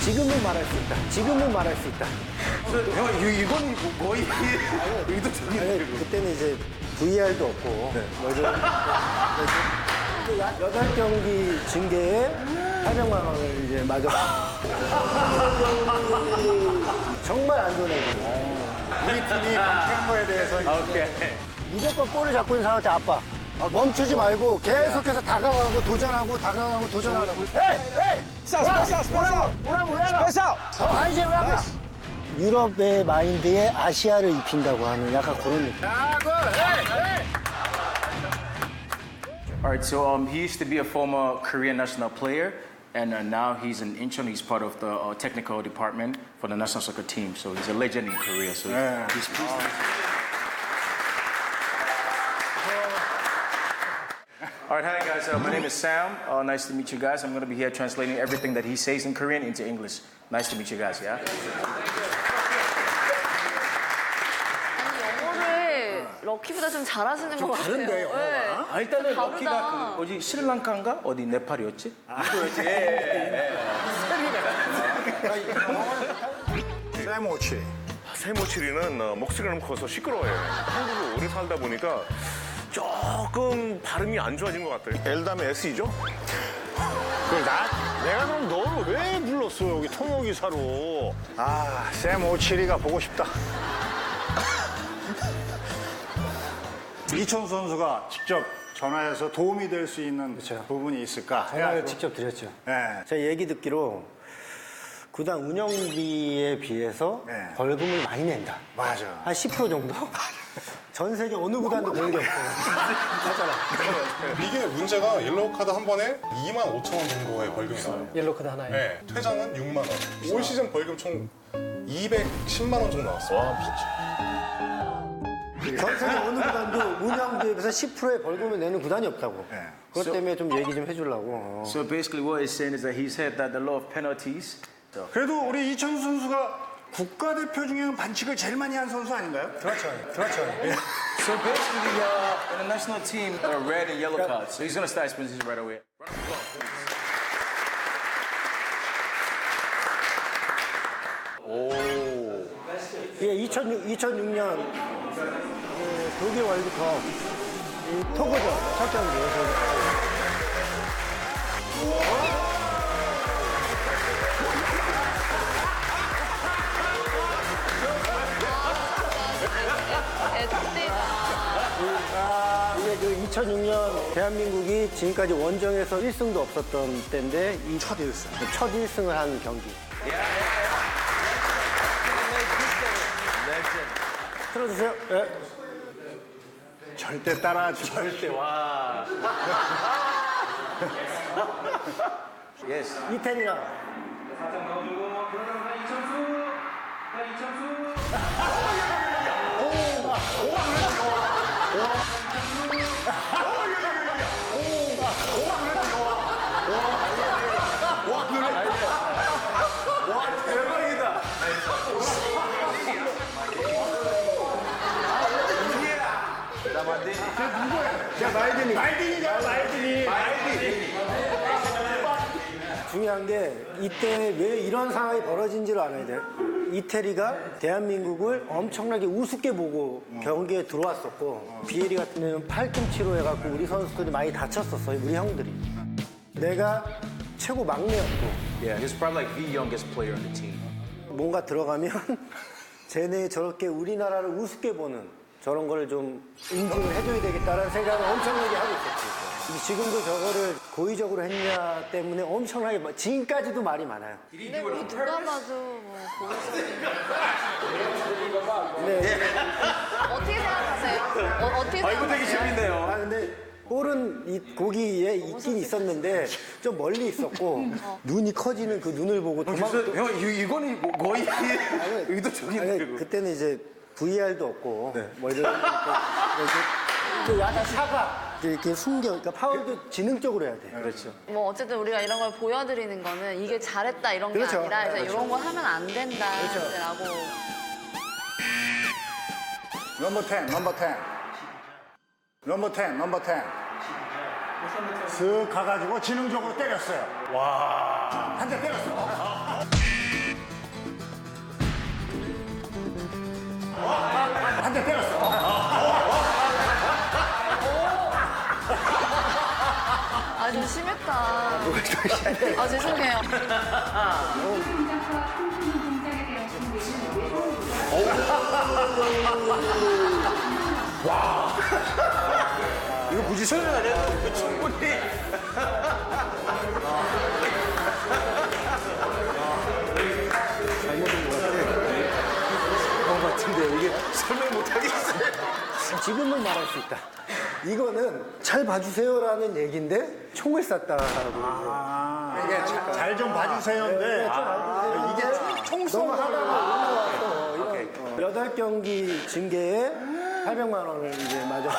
지금은 말할 수 있다. 지금은 말할 수 있다. 형, 이건 거의 의도적인. 아니, 그때는 이제 VR도 없고. 네. 뭐죠? 8경기 징계에 800만 원을 이제 맞았어. 정말 안 좋네요. 우리 팀이 방치한 거에 대해서 오케이. 무조건 볼을 잡고 있는 사람한테 아빠. 멈추지 말고 계속해서 다가가고 도전하고 다가가고 도전하고. 에이! 뭐라고? 더 아니지, 뭐라고? 유럽의 마인드에 아시아를 입힌다고 하는 약간 그런 느낌. All right, so he used to be a former Korean national player, and now he's an intern. He's part of the technical department for the national soccer team. So he's a legend in Korea. So he's All right, hi guys. My name is Sam. Nice to meet you guys. I'm going to be here translating everything that he says in Korean into English. Nice to meet you guys. Yeah. 영어를 럭키보다 좀 잘하시는 것 같아요. 다른데, 영어가? 일단은 다르다. 럭키가 어디 스리랑카인가 어디 네팔이었지? 세모치. 세모치리는 목소리가 너무 커서 시끄러워요. 한국에 오래 살다 보니까 조금 발음이 안 좋아진 것 같아요. L 다음에 S이죠? 내가 그럼 너를 왜 불렀어, 여기 통역이사로. 아, 세모치리가 보고 싶다. 이천수 선수가 직접 전화해서 도움이 될 수 있는 부분이 있을까? 전화를 직접 드렸죠. 네. 제가 얘기 듣기로 구단 운영비에 비해서 네. 벌금을 많이 낸다. 맞아. 한 10% 정도? 전 세계 어느 구단도 그런 게 없어요. 맞잖아. 이게 문제가 옐로우 카드 한 번에 2만 5천 원 정도의 벌금이 나와요. 옐로우 카드 하나에. 네, 퇴장은 6만 원. 올 시즌 벌금 총 210만 원 정도 나왔어요. 와, 전 세계 어느 구단도 운영비에 비해서 10%의 벌금을 내는 구단이 없다고. 네. 그것 때문에 좀 얘기 좀 해주려고. So basically, what he's saying is that he said that the law of penalties. 그래도 우리 이천수 선수가 국가대표 중에는 반칙을 제일 많이 한 선수 아닌가요? 그렇죠. So basically, in the national team, red and yellow cards. So he's gonna start explaining right away. 이게 2006년 독일 월드컵 이 토고죠. 첫 경기. 이게 그 2006년 대한민국이 지금까지 원정에서 1승도 없었던 때인데 이 첫 1승을 한 경기. 틀어주세요. 예. 절대 따라하지 마. 절대 와. Yes. 이태리랑 말딘이. 중요한 게 이때 왜 이런 상황이 벌어진지를 알아야 돼요. 이태리가 대한민국을 엄청나게 우습게 보고 경기에 들어왔었고 비에리 같은 경우는 팔꿈치로 해갖고 우리 선수들이 많이 다쳤었어요. 우리 형들이. 내가 최고 막내였고 Yeah, he's probably like the youngest player on the team. 뭔가 들어가면 쟤네 저렇게 우리나라를 우습게 보는 저런 거를 좀 인증을 해줘야 되겠다라는 생각을 엄청나게 하고 있었지. 근데 지금도 저거를 고의적으로 했냐 때문에 엄청나게 지금까지도 말이 많아요. 근데 우리 누가 봐도 뭐 근데 어떻게 생각하세요? 어떻게 이거 되게 생각하세요? 재밌네요. 근데 볼은 이 고기에 있긴 있었는데 좀 멀리 있었고 눈이 커지는 그 눈을 보고 도망. 형, 이건 거의 의도적인. 아니, 그때는 이제 VR도 없고 뭐 이런 이렇게 약간 사과 이렇게 숨겨 그러니까 파울도 지능적으로 해야 돼. 그렇죠. 뭐 어쨌든 우리가 이런 걸 보여드리는 거는 이게 잘했다 이런 게 그렇죠. 아니라 이제 그렇죠. 이런 거 하면 안 된다라고. 넘버 10, 넘버 10. 넘버 10, 넘버 10. 쓱 가가지고 지능적으로 때렸어요. 와. 한 대 때렸어. 한 대 때렸어. 아, 좀 심했다. 아, 죄송해요. 이거 굳이 설명 안 해도 충분히. 그런 것 같은데 이게 설명 못 하겠어요. 지금은 말할 수 있다. 이거는 잘 봐주세요라는 얘기인데 총을 쐈다 하고. 이게 잘 좀 봐주세요인데 이게 총쏘고 하다가 올라왔어. 8경기 징계에 800만 원을 이제 맞아.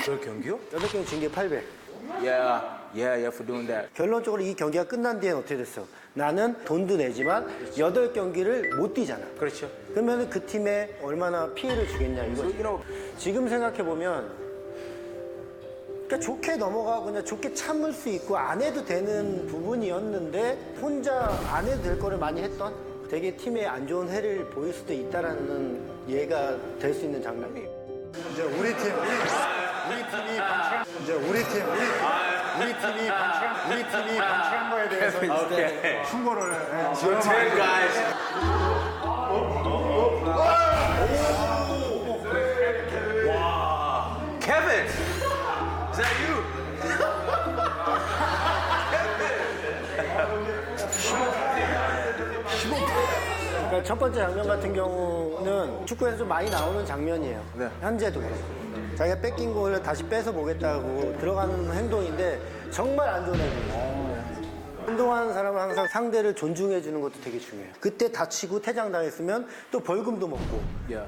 저 경기요? 8경기 징계 800. Yeah, for doing that. 결론적으로 이 경기가 끝난 뒤엔 어떻게 됐어? 나는 돈도 내지만 8경기를 못 뛰잖아. 그렇죠. 그러면 그 팀에 얼마나 피해를 주겠냐 이거지. 지금 생각해보면 그러니까 좋게 넘어가고 그냥 좋게 참을 수 있고 안 해도 되는 부분이었는데 혼자 안 해도 될 거를 많이 했던 되게 팀에 안 좋은 해를 보일 수도 있다라는 예가 될 수 있는 장면이. 이제 우리 팀이 반칙한 이제 우리 팀이 반칙한 거에 대해서 이제 충고를 Kevin, is that you? 그러니까 첫 번째 장면 같은 경우는 축구에서 좀 많이 나오는 장면이에요. 현재도 그렇고. 자기가 뺏긴 골을 다시 뺏어 보겠다고 들어가는 행동인데 정말 안 좋은 행동이에요. 운동하는 사람은 항상 상대를 존중해 주는 것도 되게 중요해요. 그때 다치고 퇴장당했으면 또 벌금도 먹고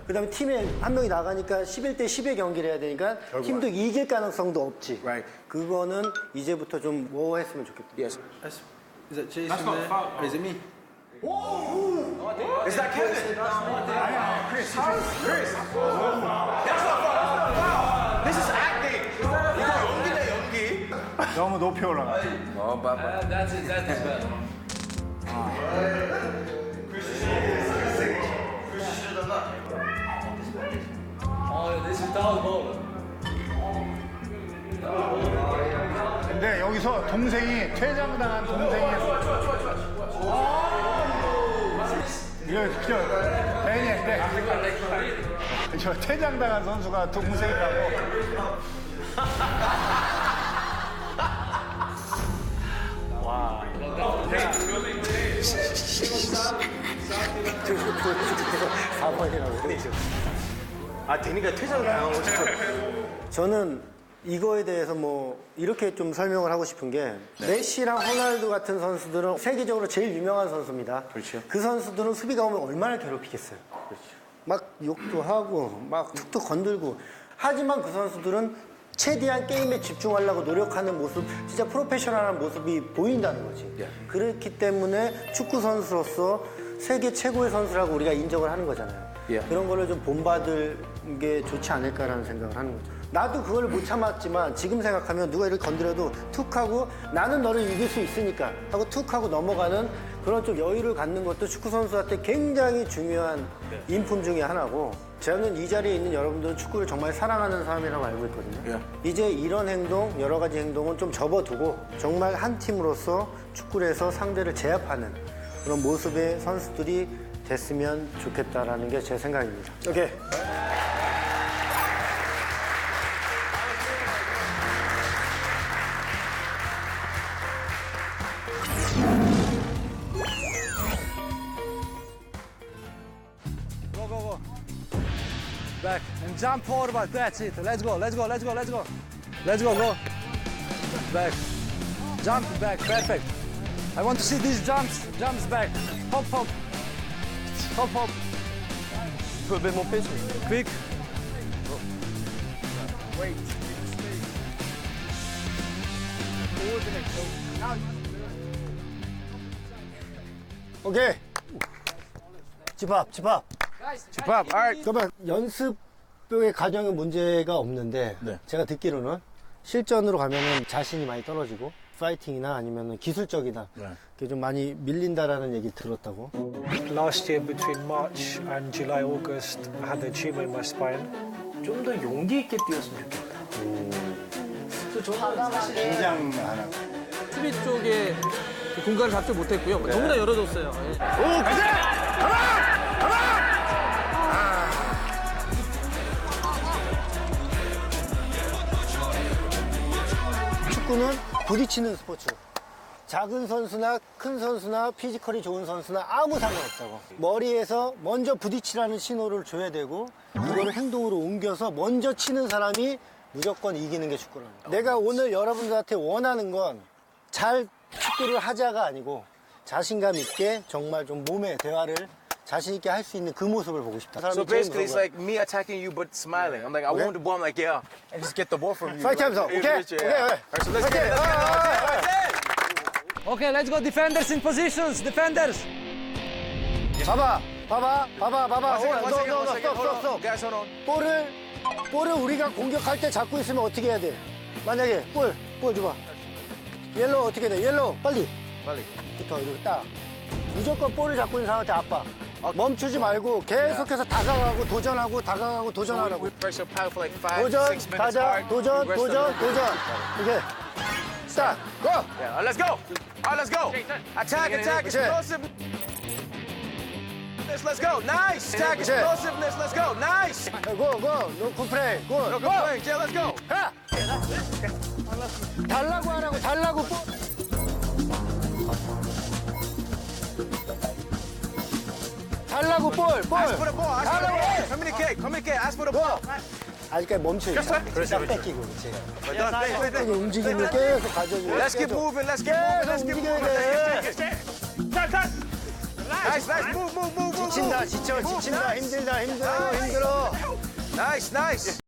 그다음에 팀에 한 명이 나가니까 11대 10의 경기를 해야 되니까 팀도 이길 가능성도 없지. Right. 그거는 이제부터 좀 모호했으면 좋겠다. Yes. Is that Jason there? Or is it me? Is that Kevin? Chris. That's not foul. This is acting. 이거 연기네 연기. 너무 높이 올라가. That's it. That's it. Oh, this is dog ball. 근데 여기서 동생이 퇴장당한 동생이 이거 저 퇴장당한 선수가 동생이라고. 아 데니가 퇴장을 당한 거죠. 저는 이거에 대해서 뭐 이렇게 좀 설명을 하고 싶은 게 메시랑 호날두 같은 선수들은 세계적으로 제일 유명한 선수입니다. 그렇죠. 그 선수들은 수비가 오면 얼마나 괴롭히겠어요. 막 욕도 하고 막 툭툭 건들고 하지만 그 선수들은 최대한 게임에 집중하려고 노력하는 모습 진짜 프로페셔널한 모습이 보인다는 거지. 그렇기 때문에 축구 선수로서 세계 최고의 선수라고 우리가 인정을 하는 거잖아요. 그런 거를 좀 본받을 게 좋지 않을까라는 생각을 하는 거죠. 나도 그걸 못 참았지만 지금 생각하면 누가 이렇게 건드려도 툭 하고 나는 너를 이길 수 있으니까 하고 툭 하고 넘어가는 그런 좀 여유를 갖는 것도 축구 선수한테 굉장히 중요한 인품 중에 하나고 저는 이 자리에 있는 여러분들은 축구를 정말 사랑하는 사람이라고 알고 있거든요. 이제 이런 행동, 여러 가지 행동은 좀 접어두고 정말 한 팀으로서 축구를 해서 상대를 제압하는 그런 모습의 선수들이 됐으면 좋겠다라는 게 제 생각입니다. 오케이. Go, go, go. Back and jump forward. That's it. Let's go. Let's go. Let's go. Let's go. Let's go. Go. Back. Jump back. Perfect. I want to see these jumps. Jumps back. Hop, hop. Hop, hop. put a bit more pace on it. Quick. 오케이. 집합. All right. 그러면 연습의 과정에 문제가 없는데 제가 듣기로는 실전으로 가면은 자신이 많이 떨어지고 파이팅이나 아니면 기술적이나 그게 좀 많이 밀린다라는 얘기 들었다고. Last year, between March and July, August, I had a tumor in my spine. 좀 더 용기 있게 뛰었으면 좋겠다. 긴장 안 하고. 수비 쪽에 공간을 잡지 못했고요. 너무나 열어줬어요. 예. 축구는 부딪히는 스포츠. 작은 선수나 큰 선수나 피지컬이 좋은 선수나 아무 상관없다고. 머리에서 먼저 부딪히라는 신호를 줘야 되고 그거를 행동으로 옮겨서 먼저 치는 사람이 무조건 이기는 게 축구라는 거야. 내가 오늘 여러분들한테 원하는 건 잘 축구를 하자가 아니고 자신감 있게 정말 좀 몸의 대화를 자신 있게 할 수 있는 그 모습을 보고 싶다. So basically, it's like me attacking you but smiling. I'm like, I want the ball. I'm like, yeah, and just get the ball from you. 파이팅 하면서 오케이? Yeah. 오케이. All right, so let's get it. Let's get it. Okay, let's go. Defenders in positions. Defenders. 봐봐. One second, 스톱. hold on. Guys, hold on. 볼을 우리가 공격할 때 잡고 있으면 어떻게 해야 돼? 만약에 볼 줘봐. 옐로우 어떻게 돼? 옐로우 빨리. 붙어 이렇게 딱. 무조건 볼을 잡고 있는 사람한테 아빠. 멈추지 말고 계속해서 다가가고 도전하라고. Pressure power for like 5, 도전 6 minutes. 가자. hard. 도전. Progress 이게 스타트. 고! Yeah, let's go. All right, let's go. Attack, explosive. Let's go. Nice. Attack, explosiveness. Let's go. Nice. 고! 너 굿플레이. 고! Good play. Yeah, let's go. 가! 달라고 하라고 볼. 달라고 볼. Ask for the ball. Ask for the ball. Communicate. Ask for the ball. 아직까지 멈춰 있어. 딱 뺏기고 그렇지. 갑자기 움직임을 계속 가져주고. Let's keep moving. Let's keep moving. Let's keep moving. Nice. Move. 지친다 힘들어. Nice.